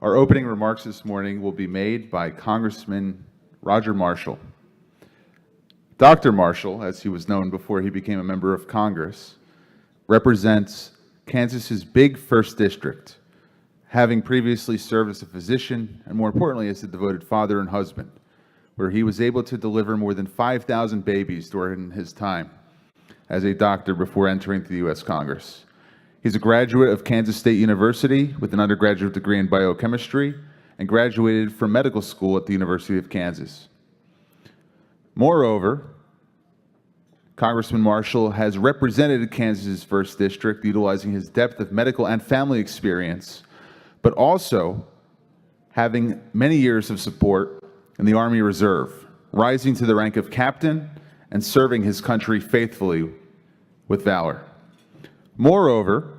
Our opening remarks this morning will be made by Congressman Roger Marshall. Dr. Marshall, as he was known before he became a member of Congress, represents Kansas's big 1st District, having previously served as a physician and, more importantly, as a devoted father and husband, where he was able to deliver more than 5,000 babies during his time as a doctor before entering the U.S. Congress. He's a graduate of Kansas State University with an undergraduate degree in biochemistry and graduated from medical school at the University of Kansas. Moreover, Congressman Marshall has represented Kansas's 1st District, utilizing his depth of medical and family experience, but also having many years of support in the Army Reserve, rising to the rank of captain and serving his country faithfully with valor. Moreover,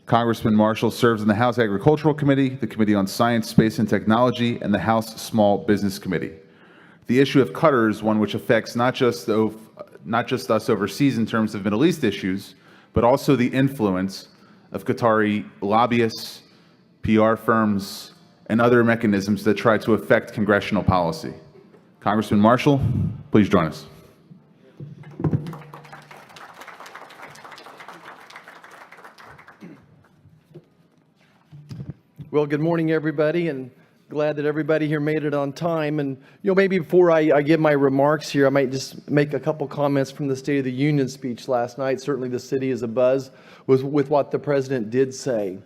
Congressman Marshall serves in the House Agricultural Committee, the Committee on Science, Space, and Technology, and the House Small Business Committee. The issue of Qatar is one which affects not just us overseas in terms of Middle East issues, but also the influence of Qatari lobbyists, PR firms, and other mechanisms that try to affect congressional policy. Congressman Marshall, please join us. Well, good morning, everybody, and glad that everybody here made it on time. And maybe before I give my remarks here, I might just make a couple comments from the State of the Union speech last night. Certainly, the city is abuzz with what the president did say.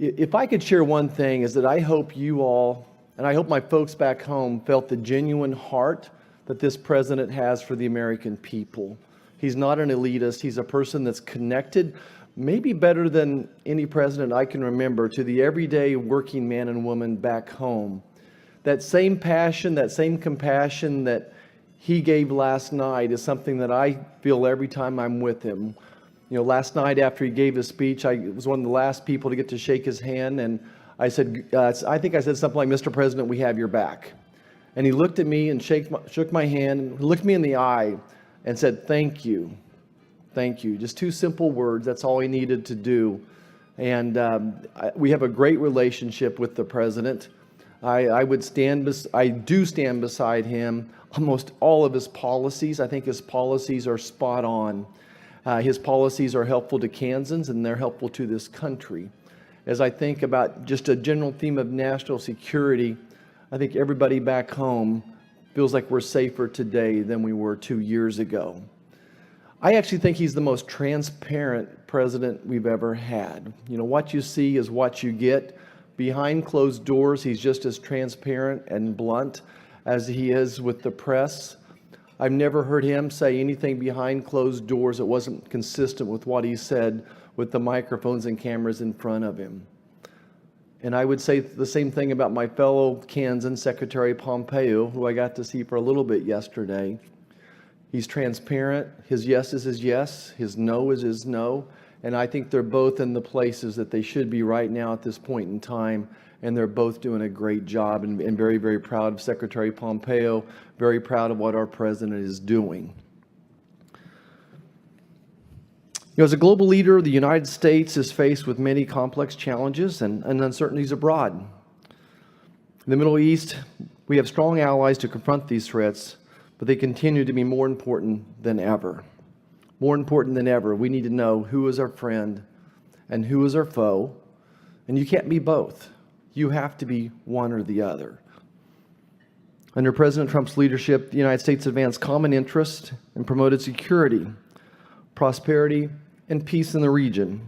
If I could share one thing, is that I hope you all, and I hope my folks back home, felt the genuine heart that this president has for the American people. He's not an elitist. He's a person that's connected, maybe better than any president I can remember, to the everyday working man and woman back home. That same passion, that same compassion that he gave last night is something that I feel every time I'm with him. Last night after he gave his speech, I was one of the last people to get to shake his hand, and I said, I think I said something like, "Mr. President, we have your back." And he looked at me and shook my hand, and looked me in the eye and said, "Thank you. Thank you." Just 2 simple words. That's all he needed to do. And we have a great relationship with the president. I do stand beside him. Almost all of his policies, I think his policies are spot on. His policies are helpful to Kansans, and they're helpful to this country. As I think about just a general theme of national security, I think everybody back home feels like we're safer today than we were 2 years ago. I actually think he's the most transparent president we've ever had. What you see is what you get. Behind closed doors, he's just as transparent and blunt as he is with the press. I've never heard him say anything behind closed doors that wasn't consistent with what he said with the microphones and cameras in front of him. And I would say the same thing about my fellow Kansan, Secretary Pompeo, who I got to see for a little bit yesterday. He's transparent. His yes is his yes. His no is his no. And I think they're both in the places that they should be right now at this point in time. And they're both doing a great job, and very, very proud of Secretary Pompeo, very proud of what our president is doing. As a global leader, the United States is faced with many complex challenges and uncertainties abroad. In the Middle East, we have strong allies to confront these threats, but they continue to be more important than ever. More important than ever, we need to know who is our friend and who is our foe, and you can't be both. You have to be one or the other. Under President Trump's leadership, the United States advanced common interest and promoted security, prosperity, and peace in the region.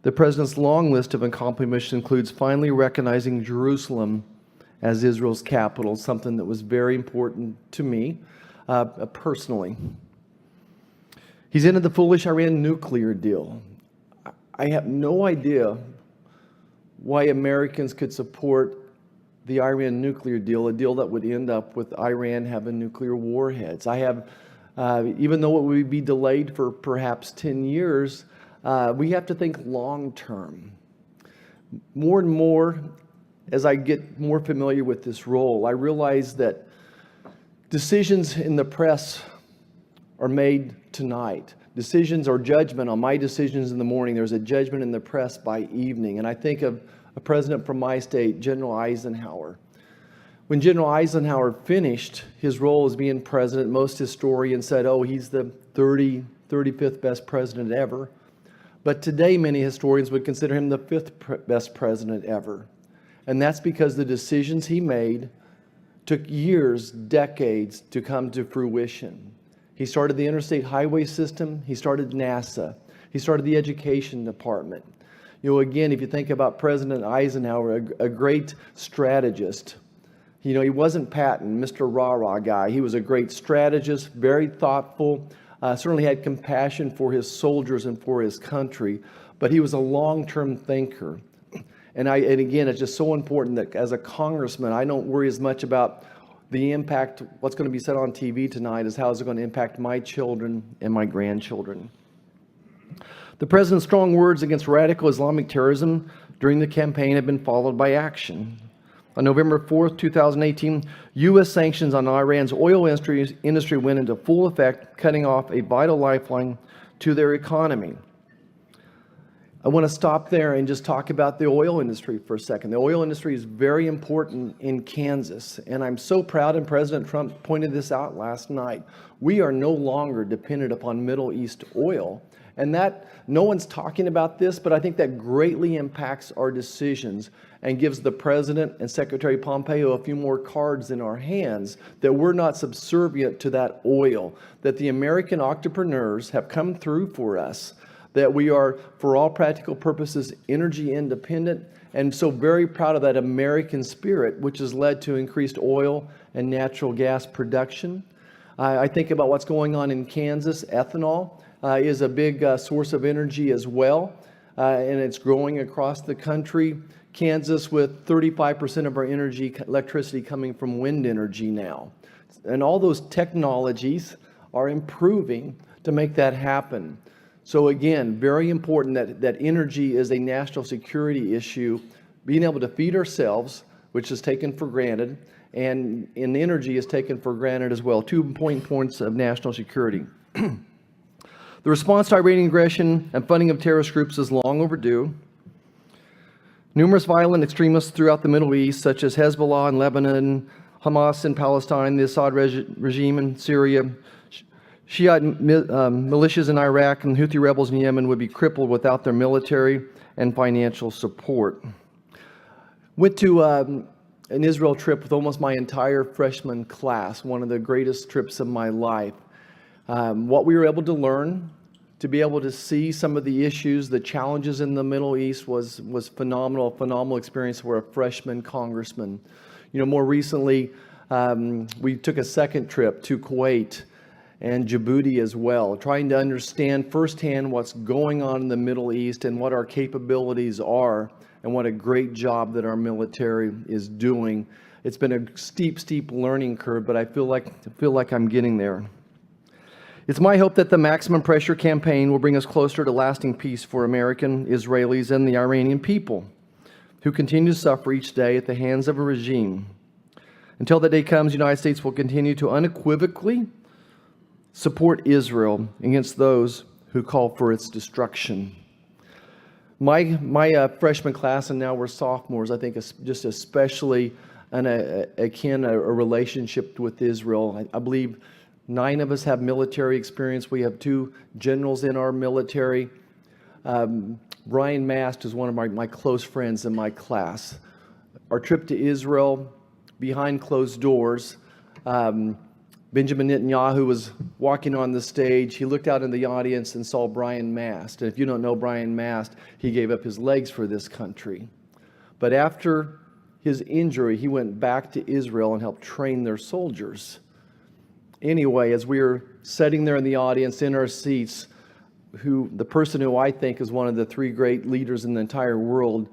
The president's long list of accomplishments includes finally recognizing Jerusalem as Israel's capital, something that was very important to me personally. He's ended the foolish Iran nuclear deal. I have no idea why Americans could support the Iran nuclear deal, a deal that would end up with Iran having nuclear warheads. Even though it would be delayed for perhaps 10 years, we have to think long term. More and more, as I get more familiar with this role, I realize that decisions in the press are made tonight. decisions or judgment on my decisions in the morning, there's a judgment in the press by evening. And I think of a president from my state, General Eisenhower. When General Eisenhower finished his role as being president, most historians said, oh, he's the 35th best president ever. But today, many historians would consider him the 5th best president ever. And that's because the decisions he made took years, decades to come to fruition. He started the interstate highway system. He started NASA. He started the education department. Again, if you think about President Eisenhower, a great strategist. He wasn't Patton, Mr. Rah-Rah guy. He was a great strategist, very thoughtful, certainly had compassion for his soldiers and for his country, but he was a long-term thinker. And again, it's just so important that as a congressman, I don't worry as much about the impact, what's going to be said on TV tonight, is how is it going to impact my children and my grandchildren. The president's strong words against radical Islamic terrorism during the campaign have been followed by action. On November 4th, 2018, U.S. sanctions on Iran's oil industry went into full effect, cutting off a vital lifeline to their economy. I want to stop there and just talk about the oil industry for a second. The oil industry is very important in Kansas, and I'm so proud, and President Trump pointed this out last night. We are no longer dependent upon Middle East oil, and that no one's talking about this, but I think that greatly impacts our decisions and gives the President and Secretary Pompeo a few more cards in our hands that we're not subservient to that oil, that the American entrepreneurs have come through for us, that we are, for all practical purposes, energy independent, and so very proud of that American spirit, which has led to increased oil and natural gas production. I think about what's going on in Kansas. Ethanol is a big source of energy as well, and it's growing across the country. Kansas with 35% of our electricity coming from wind energy now. And all those technologies are improving to make that happen. So again, very important that energy is a national security issue. Being able to feed ourselves, which is taken for granted, and energy is taken for granted as well. 2 points of national security. The response to Iranian aggression and funding of terrorist groups is long overdue. Numerous violent extremists throughout the Middle East, such as Hezbollah in Lebanon, Hamas in Palestine, the Assad regime in Syria, Shiite militias in Iraq, and Houthi rebels in Yemen would be crippled without their military and financial support. Went to an Israel trip with almost my entire freshman class, one of the greatest trips of my life. What we were able to learn, to be able to see some of the issues, the challenges in the Middle East was phenomenal experience for a freshman congressman. More recently, we took a second trip to Kuwait and Djibouti as well, trying to understand firsthand what's going on in the Middle East and what our capabilities are and what a great job that our military is doing. It's been a steep learning curve, but I feel like I'm getting there. It's my hope that the maximum pressure campaign will bring us closer to lasting peace for American, Israelis, and the Iranian people who continue to suffer each day at the hands of a regime. Until that day comes, the United States will continue to unequivocally support Israel against those who call for its destruction. My freshman class, and now we're sophomores, I think is just especially akin a relationship with Israel. I believe 9 of us have military experience. We have 2 generals in our military. Brian Mast is one of my close friends in my class. Our trip to Israel, behind closed doors, Benjamin Netanyahu was walking on the stage. He looked out in the audience and saw Brian Mast. And if you don't know Brian Mast, he gave up his legs for this country. But after his injury, he went back to Israel and helped train their soldiers. Anyway, as we were sitting there in the audience in our seats, the person who I think is one of the 3 great leaders in the entire world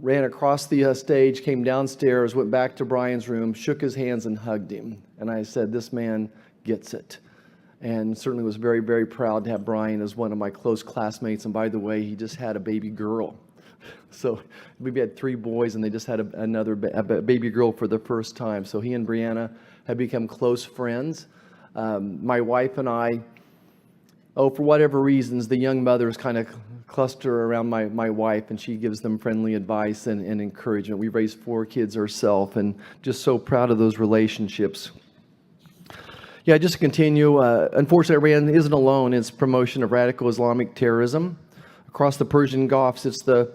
ran across the stage, came downstairs, went back to Brian's room, shook his hands and hugged him. And I said, this man gets it. And certainly was very, very proud to have Brian as one of my close classmates. And by the way, he just had a baby girl. So we had 3 boys and they just had a baby girl for the first time. So he and Brianna have become close friends. My wife and I for whatever reasons, the young mothers kind of cluster around my wife, and she gives them friendly advice and encouragement. We raised 4 kids ourselves, and just so proud of those relationships. Yeah, just to continue, unfortunately, Iran isn't alone in its promotion of radical Islamic terrorism. Across the Persian Gulf sits the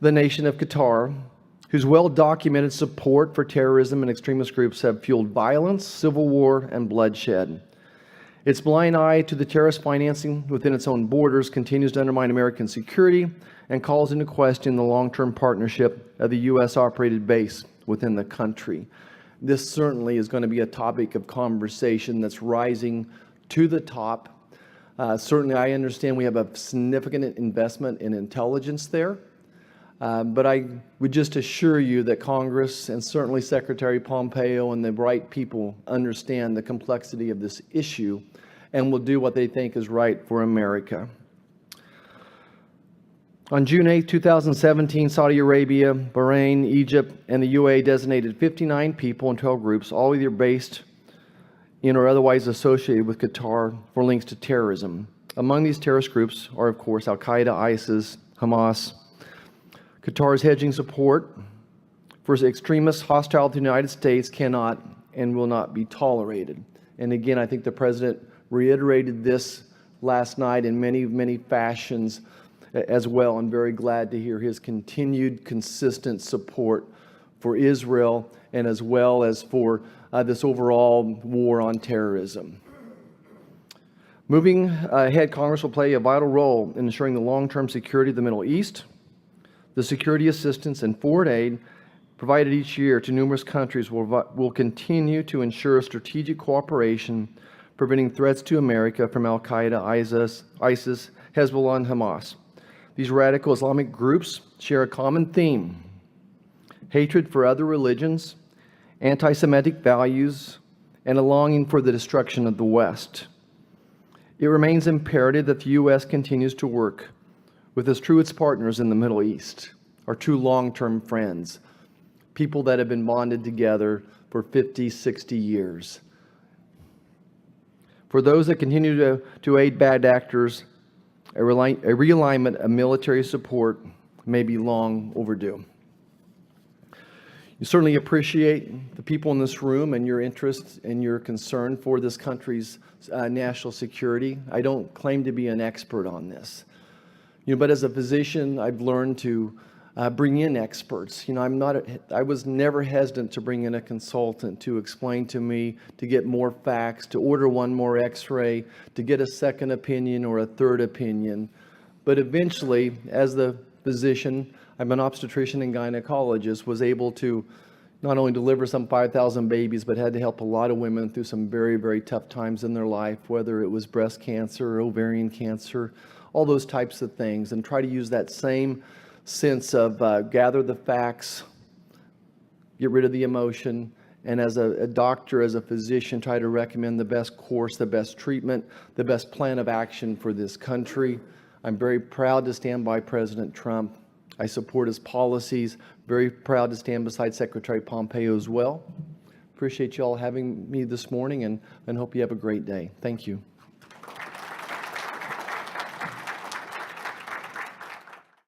nation of Qatar, whose well-documented support for terrorism and extremist groups have fueled violence, civil war, and bloodshed. Its blind eye to the terrorist financing within its own borders continues to undermine American security and calls into question the long-term partnership of the U.S.-operated base within the country. This certainly is going to be a topic of conversation that's rising to the top. Certainly, I understand we have a significant investment in intelligence there. But I would just assure you that Congress and certainly Secretary Pompeo and the right people understand the complexity of this issue and will do what they think is right for America. On June 8, 2017, Saudi Arabia, Bahrain, Egypt, and the UAE designated 59 people in 12 groups, all either based in or otherwise associated with Qatar, for links to terrorism. Among these terrorist groups are, of course, Al-Qaeda, ISIS, Hamas. Qatar's hedging support for extremists hostile to the United States cannot and will not be tolerated. And again, I think the President reiterated this last night in many, many fashions as well. I'm very glad to hear his continued, consistent support for Israel and as well as for this overall war on terrorism. Moving ahead, Congress will play a vital role in ensuring the long-term security of the Middle East. The security assistance and foreign aid provided each year to numerous countries will continue to ensure strategic cooperation, preventing threats to America from Al-Qaeda, ISIS, Hezbollah, and Hamas. These radical Islamic groups share a common theme: hatred for other religions, anti-Semitic values, and a longing for the destruction of the West. It remains imperative that the U.S. continues to work with its truest partners in the Middle East, our true long-term friends, people that have been bonded together for 50, 60 years. For those that continue to aid bad actors, a realignment of military support may be long overdue. You certainly appreciate the people in this room and your interest and your concern for this country's national security. I don't claim to be an expert on this. But as a physician, I've learned to bring in experts. I was never hesitant to bring in a consultant to explain to me, to get more facts, to order one more x-ray, to get a second opinion or a third opinion. But eventually, as the physician, I'm an obstetrician and gynecologist, was able to not only deliver some 5,000 babies, but had to help a lot of women through some very, very tough times in their life, whether it was breast cancer or ovarian cancer, all those types of things, and try to use that same sense of gather the facts, get rid of the emotion, and as a doctor, as a physician, try to recommend the best course, the best treatment, the best plan of action for this country. I'm very proud to stand by President Trump. I support his policies. Very proud to stand beside Secretary Pompeo as well. Appreciate you all having me this morning and hope you have a great day. Thank you.